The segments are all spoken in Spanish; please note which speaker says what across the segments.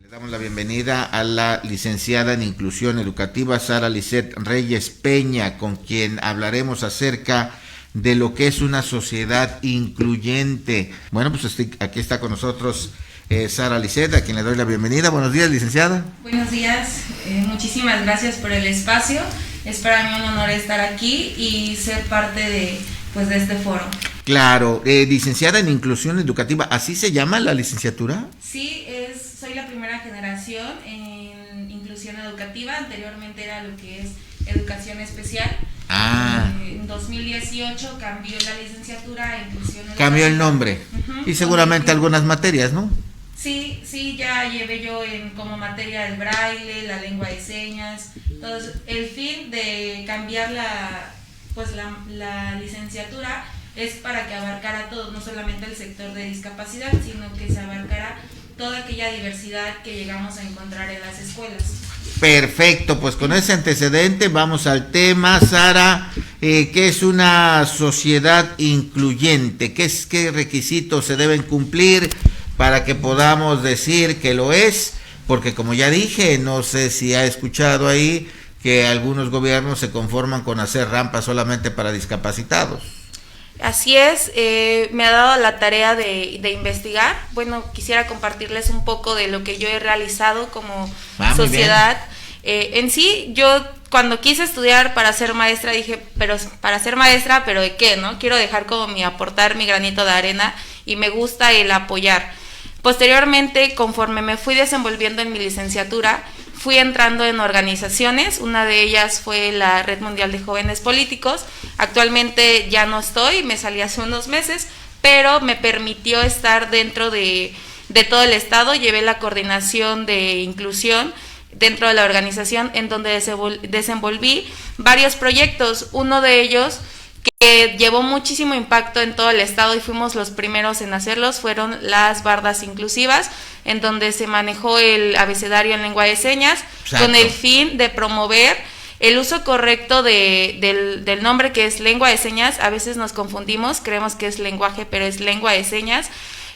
Speaker 1: Le damos la bienvenida a la licenciada en Inclusión Educativa, Sara Lisset Reyes Peña, con quien hablaremos acerca de lo que es una sociedad incluyente. Bueno, pues aquí está con nosotros Sara Lisset, a quien le doy la bienvenida. Buenos días, licenciada.
Speaker 2: Buenos días, muchísimas gracias por el espacio. Es para mí un honor estar aquí y ser parte de este foro.
Speaker 1: Claro, licenciada en Inclusión Educativa, ¿así se llama la licenciatura?
Speaker 2: Sí, soy la primera generación en Inclusión Educativa. Anteriormente era lo que es Educación Especial. En 2018 cambió la licenciatura a Inclusión Educativa.
Speaker 1: Cambió el nombre. Y seguramente algunas materias, ¿no?
Speaker 2: Sí, ya llevé yo como materia el braille, la lengua de señas, todo eso. El fin de cambiar la licenciatura es para que abarcara todo, no solamente el sector de discapacidad, sino que se abarcara toda aquella diversidad que llegamos a encontrar en las escuelas.
Speaker 1: Perfecto, pues con ese antecedente vamos al tema, Sara. ¿Qué es una sociedad incluyente? ¿Qué requisitos se deben cumplir para que podamos decir que lo es? Porque como ya dije, no sé si ha escuchado ahí que algunos gobiernos se conforman con hacer rampas solamente para discapacitados.
Speaker 2: Así es, me ha dado la tarea de investigar. Bueno, quisiera compartirles un poco de lo que yo he realizado como sociedad. En sí, yo cuando quise estudiar para ser maestra dije, pero para ser maestra, ¿pero de qué? ¿No? Quiero dejar como aportar mi granito de arena y me gusta el apoyar. Posteriormente, conforme me fui desenvolviendo en mi licenciatura, fui entrando en organizaciones. Una de ellas fue la Red Mundial de Jóvenes Políticos. Actualmente ya no estoy, me salí hace unos meses, pero me permitió estar dentro de todo el estado. Llevé la coordinación de inclusión dentro de la organización, en donde desenvolví varios proyectos. Uno de ellos que llevó muchísimo impacto en todo el estado y fuimos los primeros en hacerlos, fueron las bardas inclusivas, en donde se manejó el abecedario en lengua de señas. Exacto. Con el fin de promover el uso correcto del nombre, que es lengua de señas. A veces nos confundimos, creemos que es lenguaje, pero es lengua de señas,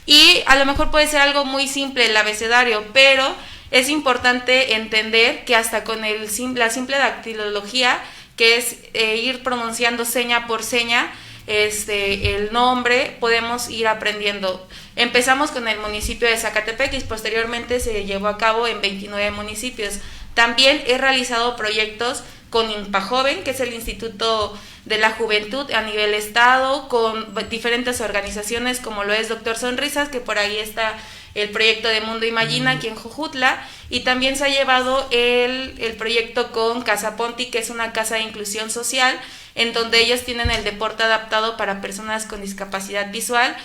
Speaker 2: y a lo mejor puede ser algo muy simple el abecedario, pero es importante entender que hasta con la simple dactilología, que es ir pronunciando seña por seña el nombre, podemos ir aprendiendo. Empezamos con el municipio de Zacatepec y posteriormente se llevó a cabo en 29 municipios. También he realizado proyectos con INPAJoven, que es el Instituto de la Juventud a nivel estado, con diferentes organizaciones como lo es Doctor Sonrisas, que por ahí está el proyecto de Mundo Imagina aquí en Jojutla, y también se ha llevado el proyecto con Casa Ponti, que es una casa de inclusión social, en donde ellos tienen el deporte adaptado para personas con discapacidad visual,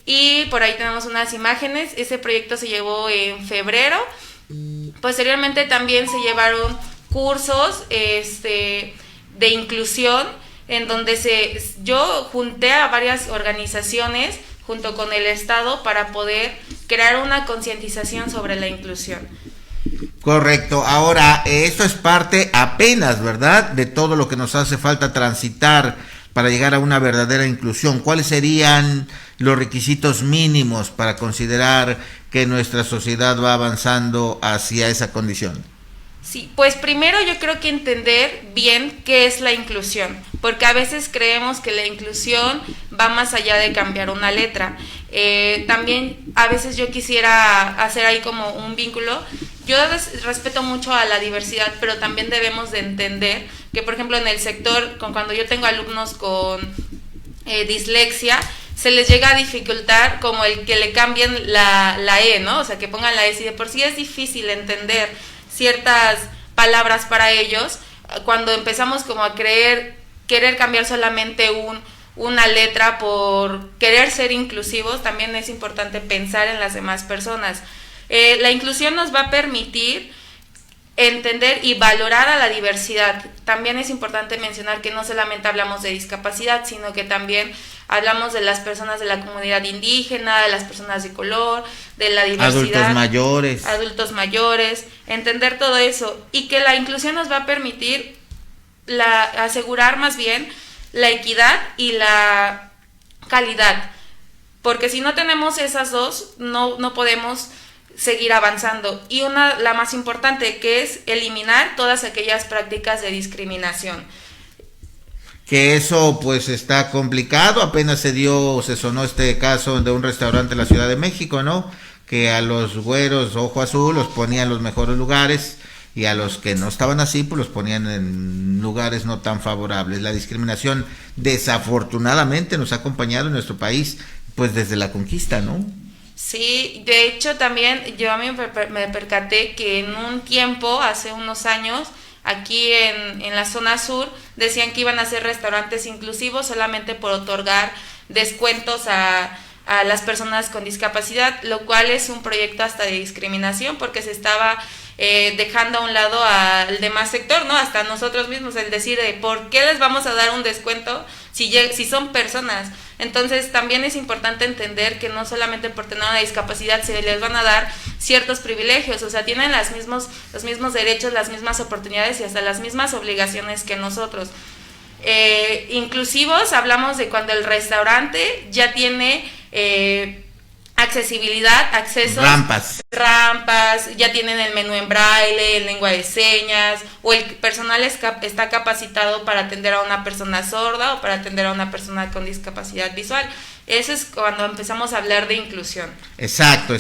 Speaker 2: y por ahí tenemos unas imágenes. Ese proyecto se llevó en febrero. Posteriormente también se llevaron cursos de inclusión, en donde yo junté a varias organizaciones junto con el Estado para poder crear una concientización sobre la inclusión.
Speaker 1: Correcto. Ahora, esto es parte apenas, ¿verdad?, de todo lo que nos hace falta transitar para llegar a una verdadera inclusión. ¿Cuáles serían los requisitos mínimos para considerar que nuestra sociedad va avanzando hacia esa condición?
Speaker 2: Sí, pues primero yo creo que entender bien qué es la inclusión, porque a veces creemos que la inclusión va más allá de cambiar una letra. También a veces yo quisiera hacer ahí como un vínculo. Yo respeto mucho a la diversidad, pero también debemos de entender que, por ejemplo, en el sector, cuando yo tengo alumnos con dislexia, se les llega a dificultar como el que le cambien la E, ¿no? O sea, que pongan la E, si de por sí es difícil entender ciertas palabras para ellos, cuando empezamos como a querer cambiar solamente una letra por querer ser inclusivos, también es importante pensar en las demás personas. La inclusión nos va a permitir entender y valorar a la diversidad. También es importante mencionar que no solamente hablamos de discapacidad, sino que también hablamos de las personas de la comunidad indígena, de las personas de color, de la diversidad. Adultos mayores, entender todo eso, y que la inclusión nos va a permitir asegurar más bien la equidad y la calidad, porque si no tenemos esas dos, no podemos seguir avanzando. Y la más importante, que es eliminar todas aquellas prácticas de discriminación.
Speaker 1: Que eso pues está complicado, apenas se sonó este caso de un restaurante en la Ciudad de México, ¿no? Que a los güeros ojo azul los ponían en los mejores lugares y a los que no estaban así pues los ponían en lugares no tan favorables. La discriminación desafortunadamente nos ha acompañado en nuestro país pues desde la conquista, ¿no?
Speaker 2: Sí, de hecho también yo a mí me percaté que en un tiempo, hace unos años, aquí en la zona sur, decían que iban a ser restaurantes inclusivos solamente por otorgar descuentos a las personas con discapacidad, lo cual es un proyecto hasta de discriminación, porque se estaba dejando a un lado al demás sector, ¿no? Hasta nosotros mismos, el decir de por qué les vamos a dar un descuento si son personas. Entonces también es importante entender que no solamente por tener una discapacidad se les van a dar ciertos privilegios, o sea, tienen los mismos derechos, las mismas oportunidades y hasta las mismas obligaciones que nosotros. Inclusivos, hablamos de cuando el restaurante ya tiene accesibilidad, accesos, rampas, ya tienen el menú en braille, en lengua de señas, o el personal está capacitado para atender a una persona sorda o para atender a una persona con discapacidad visual. Eso es cuando empezamos a hablar de inclusión. Exacto,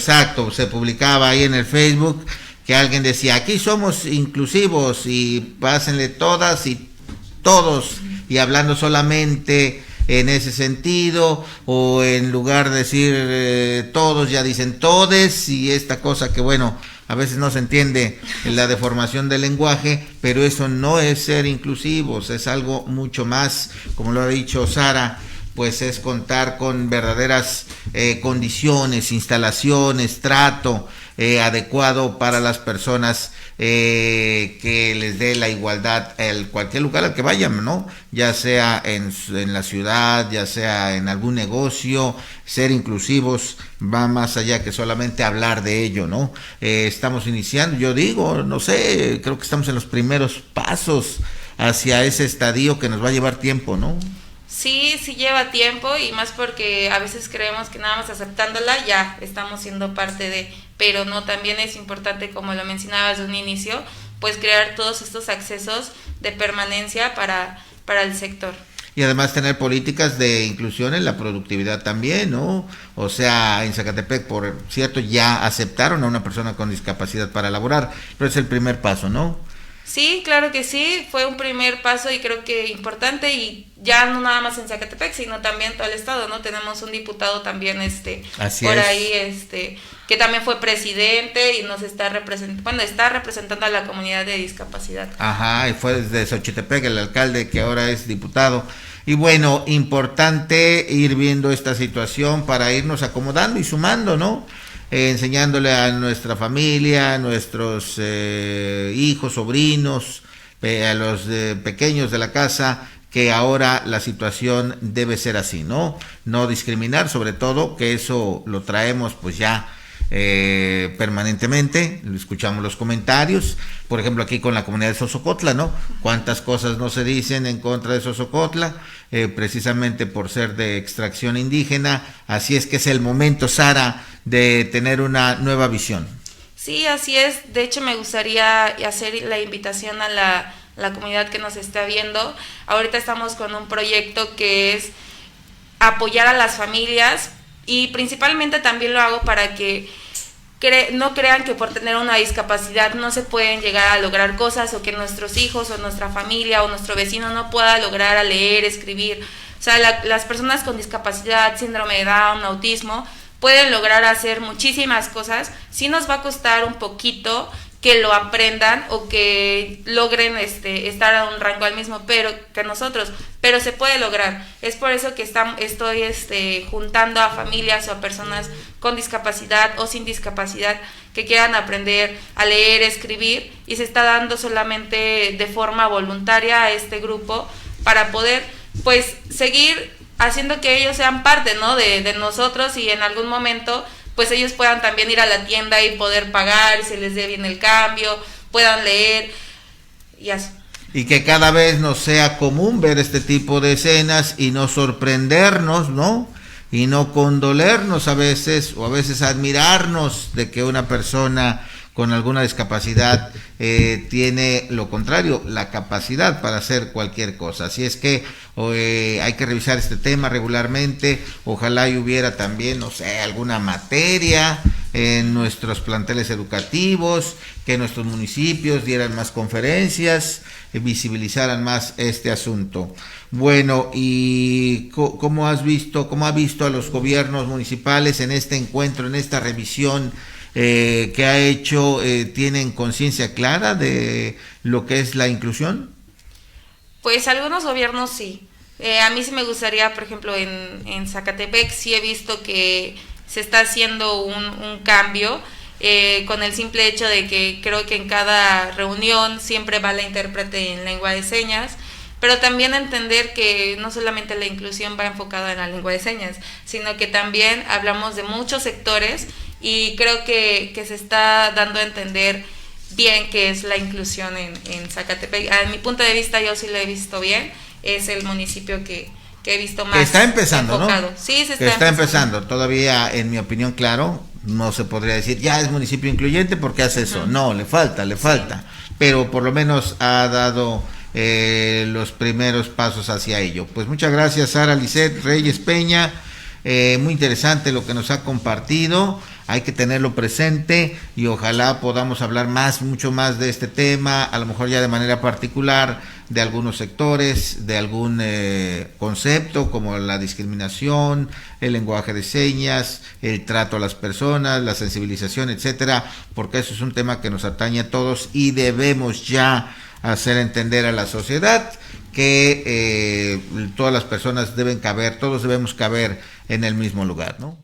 Speaker 1: se publicaba ahí en el Facebook que alguien decía, aquí somos inclusivos y pásenle todas y todos, y hablando solamente en ese sentido, o en lugar de decir todos, ya dicen todes, y esta cosa que bueno, a veces no se entiende en la deformación del lenguaje, pero eso no es ser inclusivos, es algo mucho más, como lo ha dicho Sara, pues es contar con verdaderas condiciones, instalaciones, trato adecuado para las personas, que les dé la igualdad en cualquier lugar al que vayan, ¿no? Ya sea en la ciudad, ya sea en algún negocio. Ser inclusivos va más allá que solamente hablar de ello, ¿no? Estamos iniciando, yo digo, no sé, creo que estamos en los primeros pasos hacia ese estadio que nos va a llevar tiempo, ¿no?
Speaker 2: Sí lleva tiempo, y más porque a veces creemos que nada más aceptándola ya estamos siendo parte de, pero no, también es importante, como lo mencionabas de un inicio, pues crear todos estos accesos de permanencia para el sector.
Speaker 1: Y además tener políticas de inclusión en la productividad también, ¿no? O sea, en Zacatepec, por cierto, ya aceptaron a una persona con discapacidad para laborar, pero es el primer paso, ¿no?
Speaker 2: Sí, claro que sí, fue un primer paso y creo que importante, y ya no nada más en Zacatepec, sino también todo el estado, ¿no? Tenemos un diputado también ahí que también fue presidente y nos está representando a la comunidad de discapacidad.
Speaker 1: Ajá, y fue desde Xochitepec el alcalde que ahora es diputado. Y bueno, importante ir viendo esta situación para irnos acomodando y sumando, ¿no? Enseñándole a nuestra familia, a nuestros hijos, sobrinos, a los pequeños de la casa, que ahora la situación debe ser así, ¿no? No discriminar, sobre todo, que eso lo traemos pues ya permanentemente. Escuchamos los comentarios, por ejemplo aquí con la comunidad de Sosocotla, ¿no? Cuántas cosas no se dicen en contra de Sosocotla, precisamente por ser de extracción indígena. Así es que es el momento, Sara, de tener una nueva visión.
Speaker 2: Sí, así es. De hecho, me gustaría hacer la invitación a la comunidad que nos está viendo. Ahorita estamos con un proyecto que es apoyar a las familias, y principalmente también lo hago para que no crean que por tener una discapacidad no se pueden llegar a lograr cosas, o que nuestros hijos o nuestra familia o nuestro vecino no pueda lograr a leer, escribir. O sea, las personas con discapacidad, síndrome de Down, autismo, pueden lograr hacer muchísimas cosas. Sí nos va a costar un poquito que lo aprendan o que logren estar a un rango al mismo que nosotros, pero se puede lograr. Es por eso que estoy juntando a familias o a personas con discapacidad o sin discapacidad que quieran aprender a leer, escribir, y se está dando solamente de forma voluntaria a este grupo para poder pues seguir haciendo que ellos sean parte, ¿no? de nosotros, y en algún momento pues ellos puedan también ir a la tienda y poder pagar, se les dé bien el cambio, puedan leer y así.
Speaker 1: Y que cada vez nos sea común ver este tipo de escenas y no sorprendernos, ¿no? y no condolernos a veces, o a veces admirarnos de que una persona con alguna discapacidad tiene lo contrario, la capacidad para hacer cualquier cosa. Así es que hay que revisar este tema regularmente. Ojalá y hubiera también, no sé, alguna materia en nuestros planteles educativos, que nuestros municipios dieran más conferencias, visibilizaran más este asunto. Bueno, ¿y cómo ha visto a los gobiernos municipales en este encuentro, en esta revisión que ha hecho? ¿Tienen conciencia clara de lo que es la inclusión?
Speaker 2: Pues algunos gobiernos sí. A mí sí me gustaría, por ejemplo, en Zacatepec sí he visto que se está haciendo un cambio, con el simple hecho de que creo que en cada reunión siempre va la intérprete en lengua de señas, pero también entender que no solamente la inclusión va enfocada en la lengua de señas, sino que también hablamos de muchos sectores, y creo que se está dando a entender bien qué es la inclusión en Zacatepec. A mi punto de vista, yo sí lo he visto bien. Es el municipio que he visto más.
Speaker 1: Que está empezando, enfocado,
Speaker 2: ¿no? Sí,
Speaker 1: se está empezando. Todavía, en mi opinión, claro, no se podría decir ya es municipio incluyente porque hace eso. No, le falta. Sí. Pero por lo menos ha dado los primeros pasos hacia ello. Pues muchas gracias, Sara Lisset Reyes Peña. Muy interesante lo que nos ha compartido. Hay que tenerlo presente y ojalá podamos hablar mucho más de este tema, a lo mejor ya de manera particular, de algunos sectores, de algún concepto como la discriminación, el lenguaje de señas, el trato a las personas, la sensibilización, etcétera, porque eso es un tema que nos atañe a todos y debemos ya hacer entender a la sociedad que todas las personas todos debemos caber en el mismo lugar, ¿no?